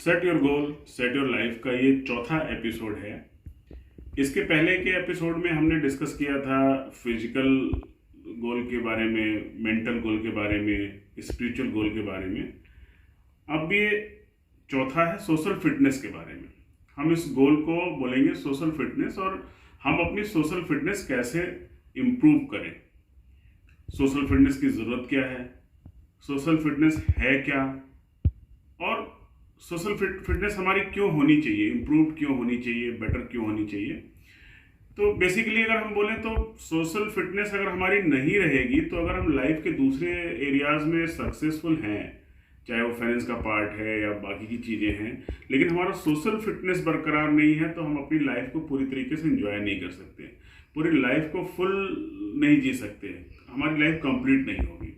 Set your goal set your life का ये चौथा एपिसोड है। इसके पहले के एपिसोड में हमने डिस्कस किया था फिजिकल गोल के बारे में, मेंटल गोल के बारे में, स्पिरिचुअल गोल के बारे में। अब ये चौथा है सोशल फिटनेस के बारे में। हम इस गोल को बोलेंगे सोशल फिटनेस, और हम अपनी सोशल फिटनेस कैसे इम्प्रूव करें, सोशल फिटनेस की ज़रूरत क्या है, सोशल फिटनेस है क्या, और सोशल फिटनेस हमारी क्यों होनी चाहिए, इम्प्रूव क्यों होनी चाहिए, बेटर क्यों होनी चाहिए। तो बेसिकली अगर हम बोलें तो सोशल फिटनेस अगर हमारी नहीं रहेगी तो अगर हम लाइफ के दूसरे एरियाज में सक्सेसफुल हैं, चाहे वो फाइनेंस का पार्ट है या बाकी की चीज़ें हैं, लेकिन हमारा सोशल फिटनेस बरकरार नहीं है तो हम अपनी लाइफ को पूरी तरीके से एंजॉय नहीं कर सकते, पूरी लाइफ को फुल नहीं जी सकते, हमारी लाइफ कंप्लीट नहीं होगी।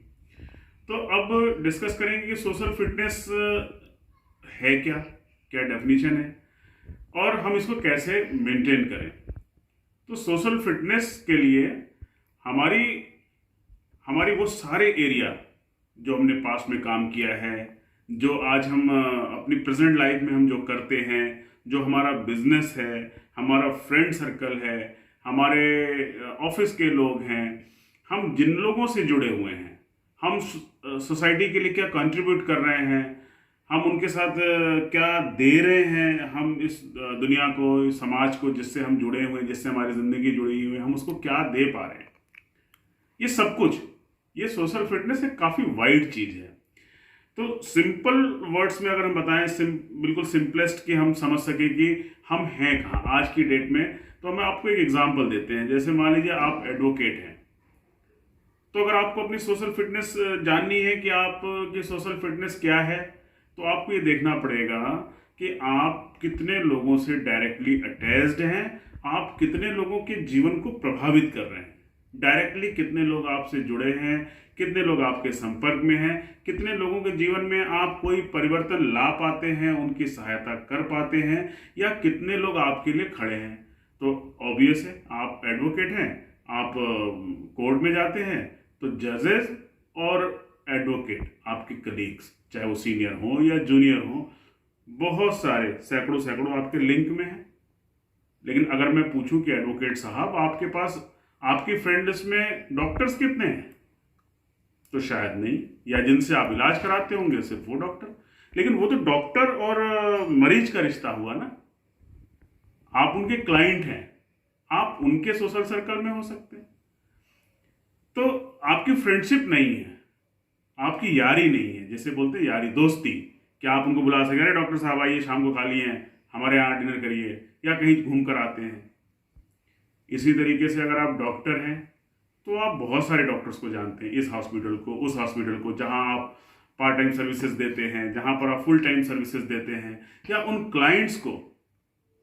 तो अब डिस्कस करेंगे कि सोशल फिटनेस है क्या, क्या डेफिनेशन है, और हम इसको कैसे मेंटेन करें। तो सोशल फिटनेस के लिए हमारी हमारी वो सारे एरिया जो हमने पास्ट में काम किया है, जो आज हम अपनी प्रेजेंट लाइफ में हम जो करते हैं, जो हमारा बिजनेस है, हमारा फ्रेंड सर्कल है, हमारे ऑफिस के लोग हैं, हम जिन लोगों से जुड़े हुए हैं, हम सोसाइटी के लिए क्या कंट्रीब्यूट कर रहे हैं, हम उनके साथ क्या दे रहे हैं, हम इस दुनिया को, इस समाज को जिससे हम जुड़े हुए हैं, जिससे हमारी ज़िंदगी जुड़ी हुई है, हम उसको क्या दे पा रहे हैं, ये सब कुछ, ये सोशल फिटनेस एक काफ़ी वाइड चीज़ है। तो सिंपल वर्ड्स में अगर हम बताएं, बिल्कुल सिंपलेस्ट कि हम समझ सके कि हम हैं कहाँ आज की डेट में, तो हम आपको एक एग्जांपल देते हैं। जैसे मान लीजिए आप एडवोकेट हैं, तो अगर आपको अपनी सोशल फिटनेस जाननी है कि आपकी सोशल फिटनेस क्या है, तो आपको ये देखना पड़ेगा कि आप कितने लोगों से डायरेक्टली अटैच्ड हैं, आप कितने लोगों के जीवन को प्रभावित कर रहे हैं, डायरेक्टली कितने लोग आपसे जुड़े हैं, कितने लोग आपके संपर्क में हैं, कितने लोगों के जीवन में आप कोई परिवर्तन ला पाते हैं, उनकी सहायता कर पाते हैं, या कितने लोग आपके लिए खड़े हैं। तो ऑब्वियस है, आप एडवोकेट हैं, आप कोर्ट में जाते हैं, तो जजेस और एडवोकेट आपके कलीग्स, चाहे वो सीनियर हो या जूनियर हो, बहुत सारे सैकड़ों सैकड़ों आपके लिंक में हैं। लेकिन अगर मैं पूछूं कि एडवोकेट साहब आपके पास आपकी फ्रेंड्स में डॉक्टर्स कितने हैं, तो शायद नहीं, या जिनसे आप इलाज कराते होंगे सिर्फ वो डॉक्टर। लेकिन वो तो डॉक्टर और मरीज का रिश्ता हुआ ना, आप उनके क्लाइंट हैं, आप उनके सोशल सर्कल में हो सकते हैं। तो आपकी फ्रेंडशिप नहीं है, आपकी यारी नहीं है, जैसे बोलते हैं यारी दोस्ती, क्या आप उनको बुला सकें, अरे डॉक्टर साहब आइए शाम को खाली हैं, हमारे यहाँ डिनर करिए, या कहीं घूम कर आते हैं। इसी तरीके से अगर आप डॉक्टर हैं तो आप बहुत सारे डॉक्टर्स को जानते हैं, इस हॉस्पिटल को, उस हॉस्पिटल को, जहाँ आप पार्ट टाइम सर्विसेज देते हैं, जहाँ पर आप फुल टाइम सर्विसेज देते हैं, या उन क्लाइंट्स को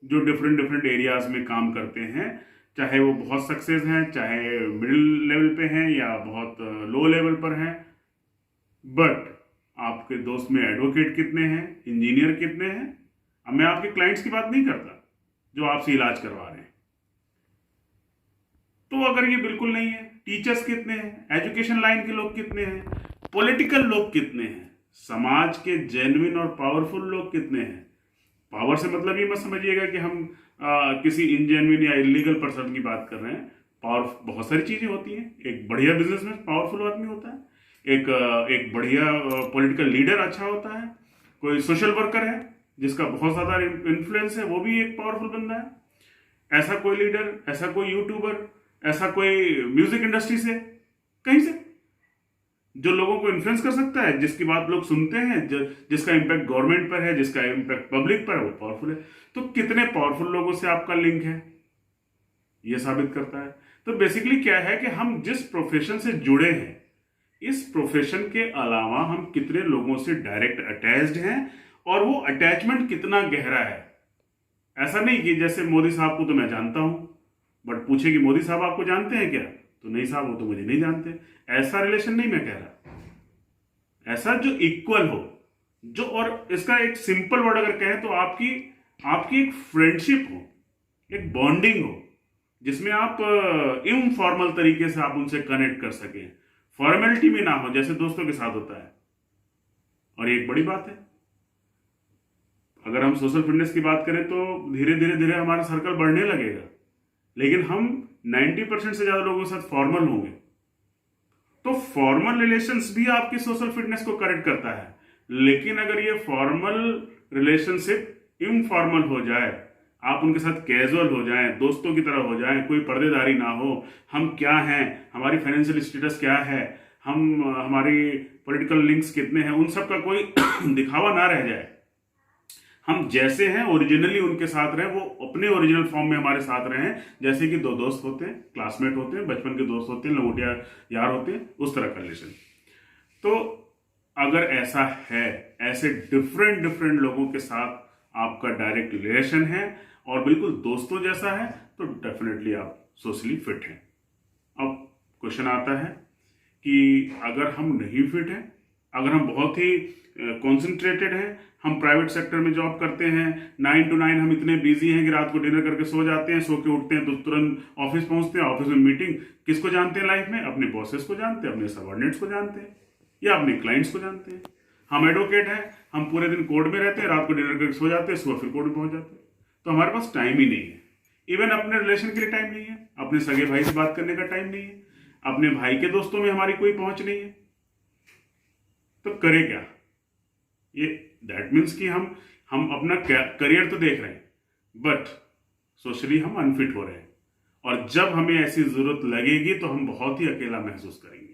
जो डिफरेंट डिफरेंट एरियाज में काम करते हैं, चाहे वो बहुत सक्सेस हैं, चाहे मिडिल लेवल पे हैं, या बहुत लो लेवल पर हैं। बट आपके दोस्त में एडवोकेट कितने हैं, इंजीनियर कितने हैं। अब मैं आपके क्लाइंट्स की बात नहीं करता जो आपसे इलाज करवा रहे हैं, तो अगर ये बिल्कुल नहीं है, टीचर्स कितने हैं, एजुकेशन लाइन के लोग कितने हैं, पॉलिटिकल लोग कितने हैं, समाज के जेन्युइन और पावरफुल लोग कितने हैं। पावर से मतलब ये मत समझिएगा कि हम किसी इनजेन्युइन या इलीगल पर्सन की बात कर रहे हैं। पावर बहुत सारी चीजें होती हैं। एक बढ़िया बिजनेसमैन पावरफुल आदमी होता है, एक बढ़िया पॉलिटिकल लीडर अच्छा होता है, कोई सोशल वर्कर है जिसका बहुत ज़्यादा इन्फ्लुएंस है, वो भी एक पावरफुल बंदा है। ऐसा कोई लीडर, ऐसा कोई यूट्यूबर, ऐसा कोई म्यूजिक इंडस्ट्री से, कहीं से, जो लोगों को इन्फ्लुएंस कर सकता है, जिसकी बात लोग सुनते हैं, जिसका इम्पैक्ट गवर्नमेंट पर है, जिसका इम्पैक्ट पब्लिक पर है, वो पावरफुल है। तो कितने पावरफुल लोगों से आपका लिंक है, ये साबित करता है। तो बेसिकली क्या है कि हम जिस प्रोफेशन से जुड़े हैं, इस प्रोफेशन के अलावा हम कितने लोगों से डायरेक्ट अटैच्ड हैं, और वो अटैचमेंट कितना गहरा है। ऐसा नहीं कि जैसे मोदी साहब को तो मैं जानता हूं, बट पूछे कि मोदी साहब आपको जानते हैं क्या, तो नहीं साहब वो तो मुझे नहीं जानते। ऐसा रिलेशन नहीं मैं कह रहा, ऐसा जो इक्वल हो, जो, और इसका एक सिंपल वर्ड अगर कहें तो आपकी एक फ्रेंडशिप हो, एक बॉन्डिंग हो, जिसमें आप इनफॉर्मल तरीके से आप उनसे कनेक्ट कर सकें, फॉर्मेलिटी में ना हो जैसे दोस्तों के साथ होता है। और एक बड़ी बात है, अगर हम सोशल फिटनेस की बात करें तो धीरे धीरे धीरे हमारा सर्कल बढ़ने लगेगा, लेकिन हम 90% से ज्यादा लोगों के साथ फॉर्मल होंगे, तो फॉर्मल रिलेशंस भी आपकी सोशल फिटनेस को करेक्ट करता है। लेकिन अगर ये फॉर्मल रिलेशनशिप इनफॉर्मल हो जाए, आप उनके साथ कैजुअल हो जाएं, दोस्तों की तरह हो जाएं, कोई पर्देदारी ना हो, हम क्या हैं, हमारी फाइनेंशियल स्टेटस क्या है, हमारी पॉलिटिकल लिंक्स कितने हैं, उन सब का कोई दिखावा ना रह जाए, हम जैसे हैं ओरिजिनली उनके साथ रहें, वो अपने ओरिजिनल फॉर्म में हमारे साथ रहें, जैसे कि दो दोस्त होते हैं, क्लासमेट होते हैं, बचपन के दोस्त होते हैं, लंगोटिया यार होते हैं, उस तरह का रिलेशन। तो अगर ऐसा है, ऐसे डिफरेंट डिफरेंट लोगों के साथ आपका डायरेक्ट रिलेशन है और बिल्कुल दोस्तों जैसा है, तो डेफिनेटली आप सोशली फिट हैं। अब क्वेश्चन आता है कि अगर हम नहीं फिट हैं, अगर हम बहुत ही कॉन्सेंट्रेटेड हैं, हम प्राइवेट सेक्टर में जॉब करते हैं, 9 to 9 हम इतने बिजी हैं कि रात को डिनर करके सो जाते हैं, सो के उठते हैं तो तुरंत ऑफिस पहुंचते हैं, ऑफिस में मीटिंग, किसको जानते हैं लाइफ में, अपने बॉसेस को जानते हैं, अपने सबऑर्डिनेट्स को जानते हैं, या अपने क्लाइंट्स को जानते हैं। हम एडवोकेट हैं, हम पूरे दिन कोर्ट में रहते हैं, रात को डिनर करके सो जाते हैं, सुबह फिर कोर्ट में पहुंच जाते हैं, तो हमारे पास टाइम ही नहीं है। इवन अपने रिलेशन के लिए टाइम नहीं है, अपने सगे भाई से बात करने का टाइम नहीं है, अपने भाई के दोस्तों में हमारी कोई पहुंच नहीं है, तो करें क्या? ये दैट मीन्स कि हम अपना करियर तो देख रहे हैं, बट सोशली हम अनफिट हो रहे हैं, और जब हमें ऐसी जरूरत लगेगी तो हम बहुत ही अकेला महसूस करेंगे।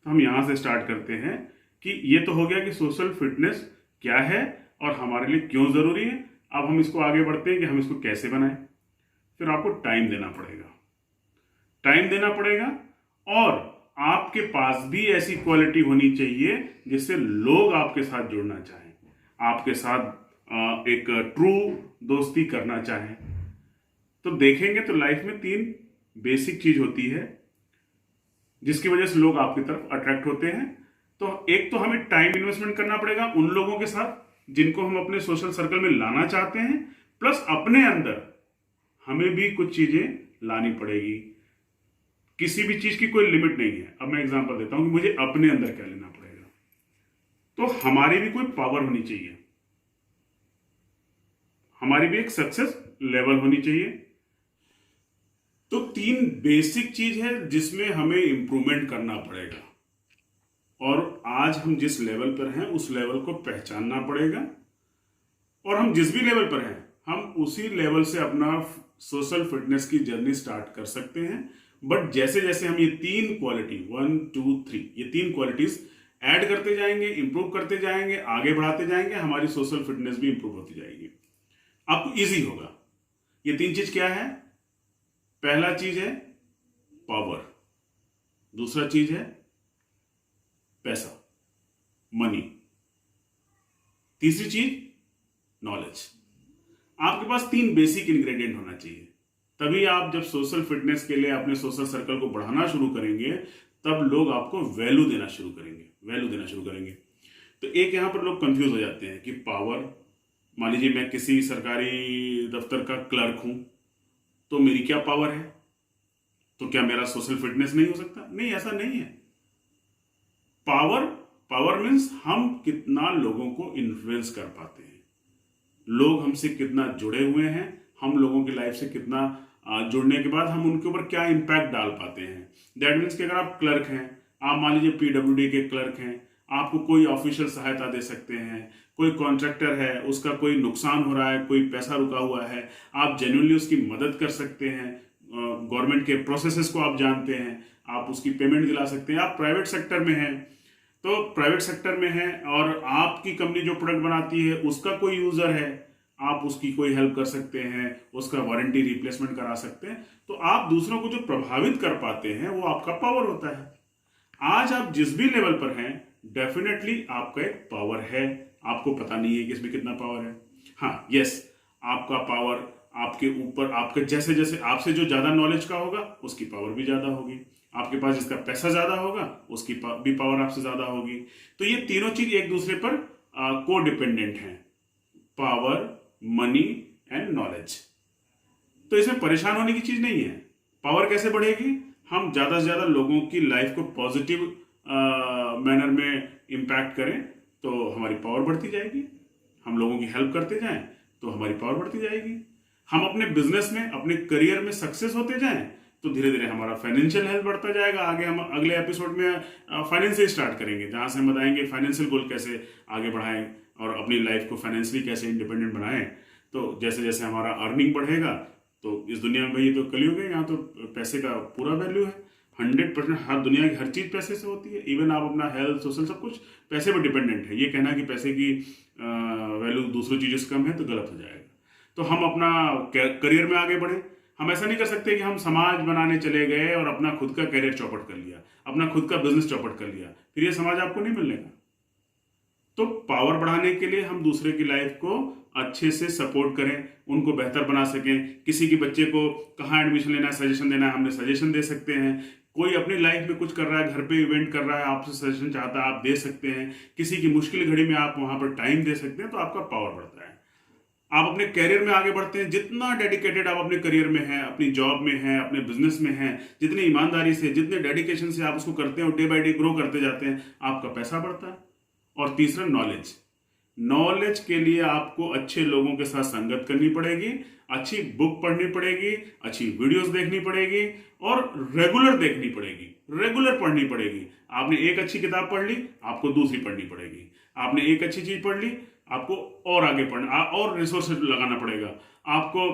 तो हम यहां से स्टार्ट करते हैं कि ये तो हो गया कि सोशल फिटनेस क्या है और हमारे लिए क्यों जरूरी है। अब हम इसको आगे बढ़ते हैं कि हम इसको कैसे बनाएं। फिर आपको टाइम देना पड़ेगा, और आपके पास भी ऐसी क्वालिटी होनी चाहिए जिससे लोग आपके साथ जुड़ना चाहें, आपके साथ एक ट्रू दोस्ती करना चाहें। तो देखेंगे तो लाइफ में 3 बेसिक चीज होती है जिसकी वजह से लोग आपकी तरफ अट्रैक्ट होते हैं। तो एक तो हमें टाइम इन्वेस्टमेंट करना पड़ेगा उन लोगों के साथ जिनको हम अपने सोशल सर्कल में लाना चाहते हैं, प्लस अपने अंदर हमें भी कुछ चीजें लानी पड़ेगी। किसी भी चीज की कोई लिमिट नहीं है। अब मैं एग्जांपल देता हूं कि मुझे अपने अंदर क्या लेना पड़ेगा। तो हमारी भी कोई पावर होनी चाहिए, हमारी भी एक सक्सेस लेवल होनी चाहिए। तो 3 बेसिक चीज है जिसमें हमें इंप्रूवमेंट करना पड़ेगा, और आज हम जिस लेवल पर हैं उस लेवल को पहचानना पड़ेगा, और हम जिस भी लेवल पर हैं हम उसी लेवल से अपना सोशल फिटनेस की जर्नी स्टार्ट कर सकते हैं। बट जैसे जैसे हम ये 3 क्वालिटी 1 2 3 ये 3 क्वालिटीज ऐड करते जाएंगे, इंप्रूव करते जाएंगे, आगे बढ़ाते जाएंगे, हमारी सोशल फिटनेस भी इंप्रूव होती जाएगी। आपको इजी होगा। ये 3 चीज क्या है? पहला चीज है पावर, दूसरा चीज है पैसा, मनी, तीसरी चीज नॉलेज। आपके पास 3 बेसिक इंग्रेडिएंट होना चाहिए, तभी आप जब सोशल फिटनेस के लिए अपने सोशल सर्कल को बढ़ाना शुरू करेंगे तब लोग आपको वैल्यू देना शुरू करेंगे। तो एक यहां पर लोग कंफ्यूज हो जाते हैं कि पावर, मान लीजिए मैं किसी सरकारी दफ्तर का क्लर्क हूं, तो मेरी क्या पावर है? तो क्या मेरा सोशल फिटनेस नहीं हो सकता? नहीं, ऐसा नहीं है। पावर मीन्स हम कितना लोगों को इन्फ्लुएंस कर पाते हैं, लोग हमसे कितना जुड़े हुए हैं, हम लोगों की लाइफ से कितना जुड़ने के बाद हम उनके ऊपर क्या इंपैक्ट डाल पाते हैं। दैट मीन्स कि अगर आप क्लर्क हैं, आप मान लीजिए PWD के क्लर्क हैं, आपको कोई ऑफिशियल सहायता दे सकते हैं, कोई कॉन्ट्रैक्टर है उसका कोई नुकसान हो रहा है, कोई पैसा रुका हुआ है, आप जेन्युइनली उसकी मदद कर सकते हैं। गवर्नमेंट के प्रोसेसेस को आप जानते हैं, आप उसकी पेमेंट दिला सकते हैं। आप प्राइवेट सेक्टर में हैं, तो प्राइवेट सेक्टर में है और आपकी कंपनी जो प्रोडक्ट बनाती है उसका कोई यूजर है, आप उसकी कोई हेल्प कर सकते हैं, उसका वारंटी रिप्लेसमेंट करा सकते हैं। तो आप दूसरों को जो प्रभावित कर पाते हैं वो आपका पावर होता है। आज आप जिस भी लेवल पर हैं डेफिनेटली आपका एक पावर है, आपको पता नहीं है कि इसमें कितना पावर है। हाँ, यस, आपका पावर आपके ऊपर, आपके जैसे जैसे आपसे जो ज्यादा नॉलेज का होगा उसकी पावर भी ज्यादा होगी, आपके पास जिसका पैसा ज्यादा होगा उसकी भी पावर आपसे ज्यादा होगी। तो ये तीनों चीज एक दूसरे पर को डिपेंडेंट हैं, पावर, मनी एंड नॉलेज। तो इसमें परेशान होने की चीज नहीं है। पावर कैसे बढ़ेगी? हम ज्यादा से ज्यादा लोगों की लाइफ को पॉजिटिव मैनर में इंपैक्ट करें तो हमारी पावर बढ़ती जाएगी। हम लोगों की हेल्प करते जाएं तो हमारी पावर बढ़ती जाएगी। हम अपने बिजनेस में, अपने करियर में सक्सेस होते जाएं तो धीरे धीरे हमारा फाइनेंशियल हेल्थ बढ़ता जाएगा। आगे हम अगले एपिसोड में फाइनेंस से स्टार्ट करेंगे, जहां से हम बताएंगे फाइनेंशियल गोल कैसे आगे बढ़ाएं और अपनी लाइफ को फाइनेंशियली कैसे इंडिपेंडेंट बनाएं। तो जैसे जैसे हमारा अर्निंग बढ़ेगा, तो इस दुनिया में भाई तो कलयुग है, यहाँ तो पैसे का पूरा वैल्यू है। 100% हर दुनिया की हर चीज़ पैसे से होती है। इवन आप अपना हेल्थ, सोशल, सब कुछ पैसे पर डिपेंडेंट है। ये कहना कि पैसे की वैल्यू दूसरी चीज़ों से कम है तो गलत हो जाएगा। तो हम अपना करियर में आगे बढ़े। हम ऐसा नहीं कर सकते कि हम समाज बनाने चले गए और अपना खुद का करियर चौपट कर लिया, अपना खुद का बिजनेस चौपट कर लिया, फिर ये समाज आपको नहीं मिलने का। तो पावर बढ़ाने के लिए हम दूसरे की लाइफ को अच्छे से सपोर्ट करें, उनको बेहतर बना सकें। किसी के बच्चे को कहाँ एडमिशन लेना है, सजेशन देना है, हमने सजेशन दे सकते हैं। कोई अपनी लाइफ में कुछ कर रहा है, घर पे इवेंट कर रहा है, आपसे सजेशन चाहता है, आप दे सकते हैं। किसी की मुश्किल घड़ी में आप वहां पर टाइम दे सकते हैं, तो आपका पावर बढ़ता है। आप अपने करियर में आगे बढ़ते हैं, जितना डेडिकेटेड आप अपने करियर में हैं, अपनी जॉब में हैं, अपने बिजनेस में हैं, जितनी ईमानदारी से, जितने डेडिकेशन से आप उसको करते हैं और डे बाय डे ग्रो करते जाते हैं, आपका पैसा बढ़ता है। और तीसरा, नॉलेज। नॉलेज के लिए आपको अच्छे लोगों के साथ संगत करनी पड़ेगी, अच्छी बुक पढ़नी पड़ेगी, अच्छी वीडियोस देखनी पड़ेगी और रेगुलर देखनी पड़ेगी, रेगुलर पढ़नी पड़ेगी। आपने एक अच्छी किताब पढ़ ली, आपको दूसरी पढ़नी पड़ेगी। आपने एक अच्छी चीज पढ़ ली, आपको और आगे पढ़ना और रिसोर्स लगाना पड़ेगा। आपको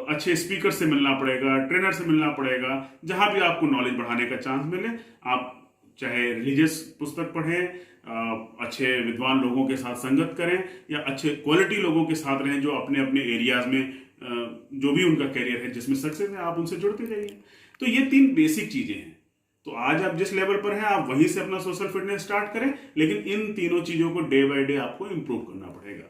अच्छे स्पीकर से मिलना पड़ेगा, ट्रेनर से मिलना पड़ेगा। जहां भी आपको नॉलेज बढ़ाने का चांस मिले, आप चाहे रिलीजियस पुस्तक पढ़ें, अच्छे विद्वान लोगों के साथ संगत करें, या अच्छे क्वालिटी लोगों के साथ रहें जो अपने अपने एरियाज में जो भी उनका करियर है, जिसमें सक्सेस है, आप उनसे जुड़ते जाइए। तो ये 3 बेसिक चीजें हैं। तो आज आप जिस लेवल पर हैं, आप वहीं से अपना सोशल फिटनेस स्टार्ट करें, लेकिन इन तीनों चीजों को डे बाय डे आपको इंप्रूव करना पड़ेगा।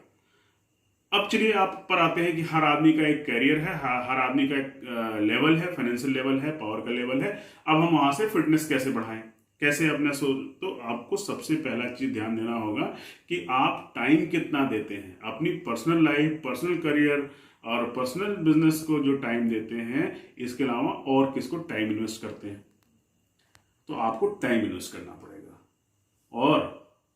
अब चलिए आप पर आते हैं कि हर आदमी का एक कैरियर है, हर आदमी का एक लेवल है, फाइनेंशियल लेवल है, पावर का लेवल है। अब हम वहां से फिटनेस कैसे बढ़ाएं, कैसे अपना तो आपको सबसे पहला चीज ध्यान देना होगा कि आप टाइम कितना देते हैं अपनी पर्सनल लाइफ, पर्सनल करियर और पर्सनल बिजनेस को जो टाइम देते हैं, इसके अलावा और किसको टाइम इन्वेस्ट करते हैं। तो आपको टाइम इन्वेस्ट करना पड़ेगा। और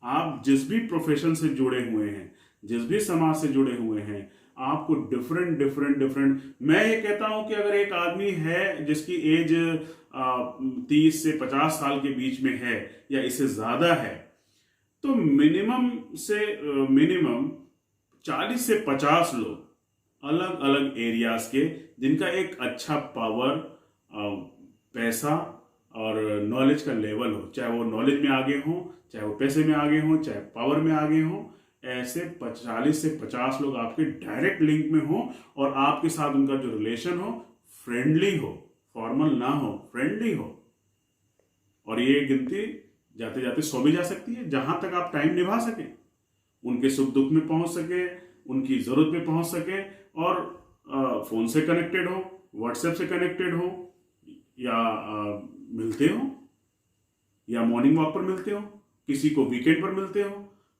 आप जिस भी प्रोफेशन से जुड़े हुए हैं, जिस भी समाज से जुड़े हुए हैं, आपको डिफरेंट मैं ये कहता हूं कि अगर एक आदमी है जिसकी एज 30 से 50 साल के बीच में है या इससे ज्यादा है, तो मिनिमम 40 से 50 लोग अलग अलग एरियाज के, जिनका एक अच्छा पावर, पैसा और नॉलेज का लेवल हो, चाहे वो नॉलेज में आगे हो, चाहे वो पैसे में आगे हो, चाहे पावर में आगे हो, ऐसे 40 से 50 लोग आपके डायरेक्ट लिंक में हो और आपके साथ उनका जो रिलेशन हो फ्रेंडली हो, फॉर्मल ना हो, फ्रेंडली हो। और ये गिनती जाते जाते 100 भी जा सकती है, जहां तक आप टाइम निभा सके, उनके सुख दुख में पहुंच सके, उनकी जरूरत में पहुंच सके, और फोन से कनेक्टेड हो, व्हाट्सएप से कनेक्टेड हो, या मिलते हो, या मॉर्निंग वॉक पर मिलते हो, किसी को वीकेंड पर मिलते हो,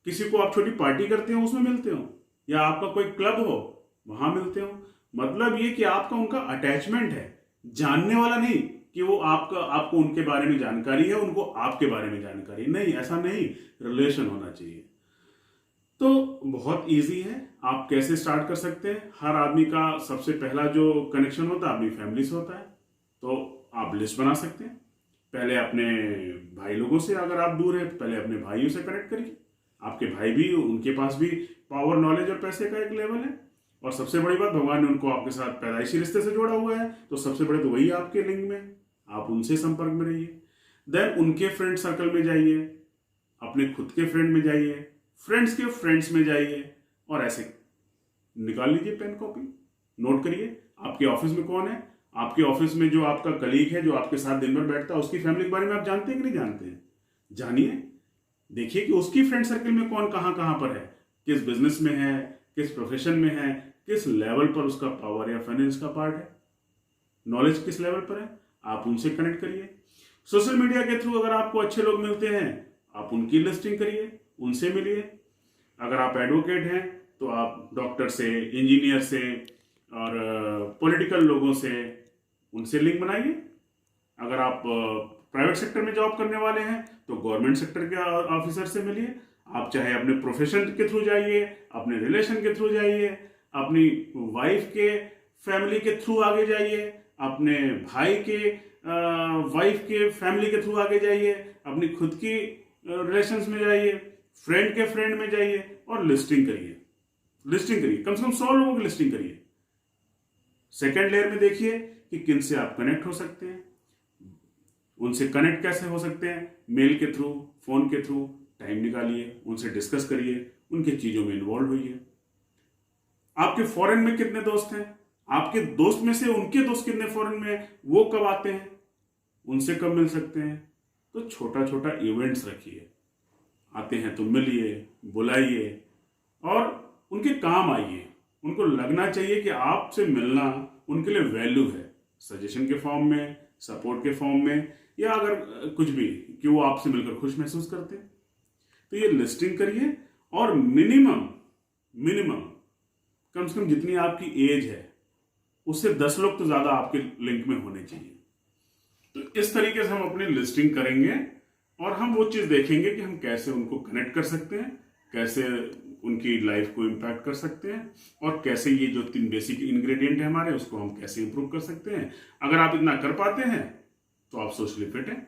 किसी को आप छोटी पार्टी करते हो उसमें मिलते हो, या आपका कोई क्लब हो वहां मिलते हो। मतलब ये कि आपका उनका अटैचमेंट है, जानने वाला नहीं कि वो आपको उनके बारे में जानकारी है, उनको आपके बारे में जानकारी नहीं, ऐसा नहीं, रिलेशन होना चाहिए। तो बहुत इजी है, आप कैसे स्टार्ट कर सकते हैं। हर आदमी का सबसे पहला जो कनेक्शन होता है अपनी फैमिली से होता है। तो आप लिस्ट बना सकते हैं, पहले अपने भाई लोगों से, अगर आप दूर हैं तो पहले अपने भाइयों से कनेक्ट करिए। आपके भाई भी, उनके पास भी पावर, नॉलेज और पैसे का एक लेवल है। और सबसे बड़ी बात, भगवान ने उनको आपके साथ पैदाइशी रिश्ते से जोड़ा हुआ है, तो सबसे बड़े तो वही आपके लिंक में, आप उनसे संपर्क में रहिए। देन उनके फ्रेंड सर्कल में जाइए, अपने खुद के फ्रेंड में जाइए, फ्रेंड्स के फ्रेंड्स में जाइए, और ऐसे निकाल लीजिए पेन कॉपी, नोट करिए आपके ऑफिस में कौन है, आपके ऑफिस में जो आपका कलीग है, जो आपके साथ दिन भर बैठता है, उसकी फैमिली के बारे में आप जानते हैं कि नहीं जानते हैं। जानिए, देखिए कि उसकी फ्रेंड सर्कल में कौन कहां पर है, किस बिजनेस में है, किस प्रोफेशन में है, किस लेवल पर उसका पावर या फाइनेंस का पार्ट है, नॉलेज किस लेवल पर है, आप उनसे कनेक्ट करिए। सोशल मीडिया के थ्रू अगर आपको अच्छे लोग मिलते हैं, आप उनकी लिस्टिंग करिए, उनसे मिलिए। अगर आप एडवोकेट हैं तो आप डॉक्टर से, इंजीनियर से और पॉलिटिकल लोगों से, उनसे लिंक बनाइए। अगर आप प्राइवेट सेक्टर में जॉब करने वाले हैं तो गवर्नमेंट सेक्टर के ऑफिसर से मिलिए। आप चाहे अपने प्रोफेशन के थ्रू जाइए, अपने रिलेशन के थ्रू जाइए, अपनी वाइफ के फैमिली के थ्रू आगे जाइए, अपने भाई के वाइफ के फैमिली के थ्रू आगे जाइए, अपनी खुद की रिलेशंस में जाइए, फ्रेंड के फ्रेंड में जाइए और लिस्टिंग करिए। लिस्टिंग करिए, कम से कम 100 लोगों की लिस्टिंग करिए। सेकेंड लेयर में देखिए कि किन से आप कनेक्ट हो सकते हैं, उनसे कनेक्ट कैसे हो सकते हैं, मेल के थ्रू, फोन के थ्रू टाइम निकालिए, उनसे डिस्कस करिए, उनकी चीजों में इन्वॉल्व होइए। आपके फॉरेन में कितने दोस्त हैं, आपके दोस्त में से उनके दोस्त कितने फॉरेन में हैं, वो कब आते हैं, उनसे कब मिल सकते हैं। तो छोटा छोटा इवेंट्स रखिए, आते हैं तो मिलिए, बुलाइए और उनके काम आइए। उनको लगना चाहिए कि आपसे मिलना उनके लिए वैल्यू है, सजेशन के फॉर्म में, सपोर्ट के फॉर्म में, या अगर कुछ भी कि वो आपसे मिलकर खुश महसूस करते हैं। तो ये लिस्टिंग करिए और मिनिमम कम से कम जितनी आपकी एज है उससे 10 लोग तो ज्यादा आपके लिंक में होने चाहिए। तो इस तरीके से हम अपनी लिस्टिंग करेंगे और हम वो चीज देखेंगे कि हम कैसे उनको कनेक्ट कर सकते हैं, कैसे उनकी लाइफ को इम्पैक्ट कर सकते हैं और कैसे ये जो 3 बेसिक इंग्रेडिएंट है हमारे उसको हम कैसे इंप्रूव कर सकते हैं। अगर आप इतना कर पाते हैं तो आप सोशली फिट हैं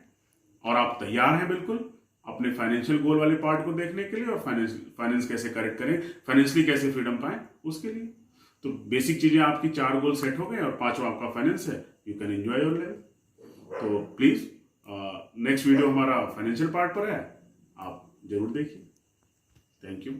और आप तैयार हैं बिल्कुल अपने फाइनेंशियल गोल वाले पार्ट को देखने के लिए और फाइनेंस कैसे करेक्ट करें, फाइनेंशियली कैसे फ्रीडम पाएं उसके लिए। तो बेसिक चीजें आपकी 4 गोल सेट हो गए और 5वां आपका फाइनेंस है, you can enjoy your life. तो प्लीज नेक्स्ट वीडियो हमारा फाइनेंशियल पार्ट पर है, आप जरूर देखिए। Thank you.